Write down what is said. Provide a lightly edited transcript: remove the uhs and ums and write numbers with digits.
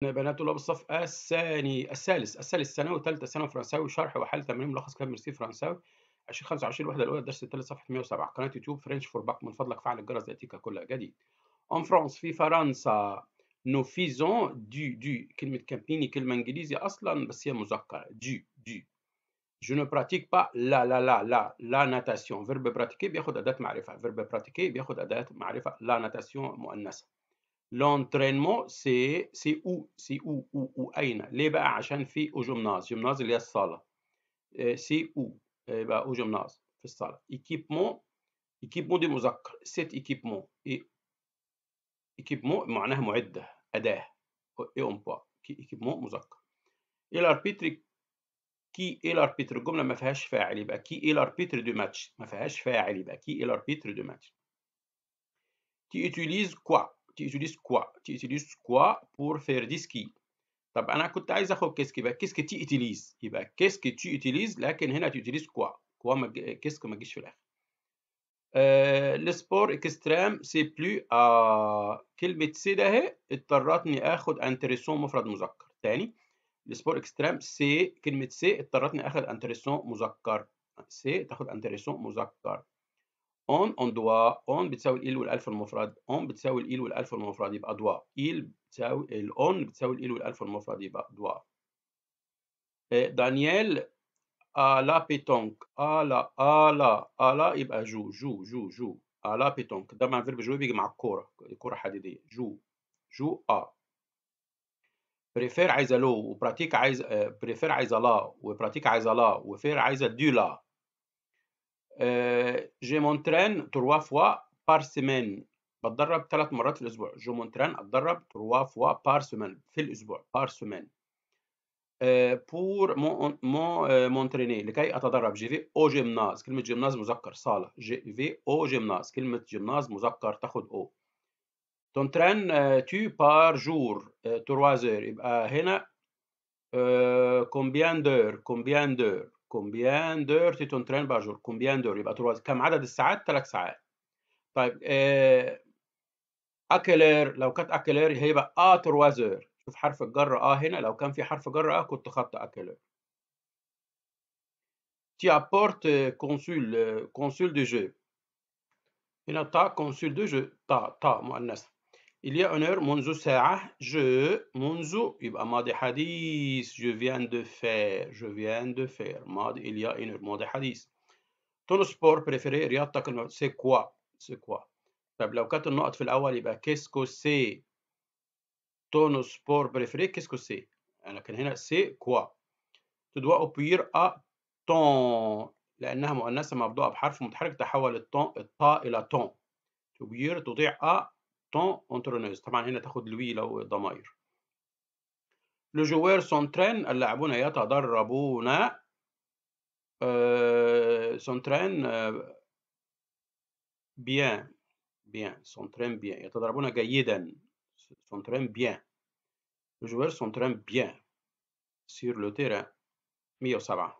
بنات طلاب الصف الثالث ثانوي، تالتة ثانوي فرنساوي، شرح وحل تمرين ملخص كتاب ميرسي فرنساوي 2025 الوحدة الأولى الدرس الثالث صفحة 107 قناة يوتيوب فرنش فور باك. من فضلك فعل الجرس ليأتيك كل جديد. En France في فرنسا nous faisons du كلمة كامبيني كلمة إنجليزي أصلا بس هي مذكر du. Je ne pratique pas la natation. Verbe pratiquer بياخد أداة معرفة. Verbe pratiquer بياخد أداة معرفة. La natation مؤنثة. L'entraînement c'est où أين؟ ليه بقى؟ عشان في au gymnase. gymnase اللي هي الصالة. c'est où؟ يبقى au gymnase في الصالة. équipement دي مذكر. cet équipement équipement معناها معدة أداة et emploi. équipement مذكر. et l'arbitre كي ايه الاربيتر؟ الجمله ما فيهاش فاعل يبقى كي ايه الاربيتر دو ماتش. ما فيهاش فاعل يبقى كي ايه الاربيتر دو ماتش. تي utilises quoi pour faire du ski. طب انا كنت عايز اخد كيسك يبقى كيسك تي utilises يبقى كيسك تي utilises لكن هنا تي utilises كوا كيسك ما تجيش في الاخر. السبور اكستريم سي بلو كلمه سي ده اهي اضطرتني اخد انتريسون مفرد مذكر. تاني السبور اكستريم سي كلمة سي اضطرتني اخد انتريسون مذكر. سي تاخد انتريسون مذكر. اون دوا اون بتساوي الايل والالف المفرد. اون بتساوي الايل والالف المفرد يبقى دوا. ايل بتساوي الاون بتساوي الايل والالف المفرد يبقى دوا. دانيال لا بيتونك لا يبقى جو لا بيتونك. ده مع فيرب جو بيجي مع الكورة حديدية. جو بريفير عايزه لو وبراتيك عايز بريفير عايزه لا وبراتيك عايزه لا وفير عايزه دو لا. جي مونترين 3 فوا بار سيمين. بتدرب 3 مرات في الاسبوع. جو مونترين اتدرب 3 فوا بار سيمين في الاسبوع بار سيمين. بور مونتريني لكي اتدرب. جي في او جيمناز. كلمه جيمناز مذكر صاله. جي في او جيمناز. كلمه جيمناز مذكر تاخد او. تونترين تو بار جور 3 heures يبقى هنا combien d'heures tu t'entraînes par jour. combien d'heures يبقى كم عدد الساعات؟ 3 ساعات. طيب اكلر لو كانت اكلر هيبقى 3 heures. شوف حرف الجر هنا لو كان في حرف جر كنت خدت اكلر. tu apportes consul de jeu. هنا تا consul de jeu تا مؤنثة. Il y a une heure منذ ساعة. je منذ يبقى ماضي حديث. je viens de faire ماضي. il y a une heure ماضي حديث. ton sport préféré رياضتك c'est quoi. طب لو كانت النقط في الأول يبقى qu'est-ce que c'est ton sport préféré. qu'est-ce que c'est لكن هنا c'est quoi. tu dois obéir à ton لأنها مؤنثة مبدوءة بحرف متحرك تحول الطاء إلى ton. تبير تطيع ton entraîneuse. طبعا هنا تاخد لوي لو ضمائر. لو جوار سونترين اللاعبون يتدربون. سونترين بيان سونترين بيان يتدربون جيدا. سونترين بيان. لو جوار سونترين بيان سير لو تيران 107.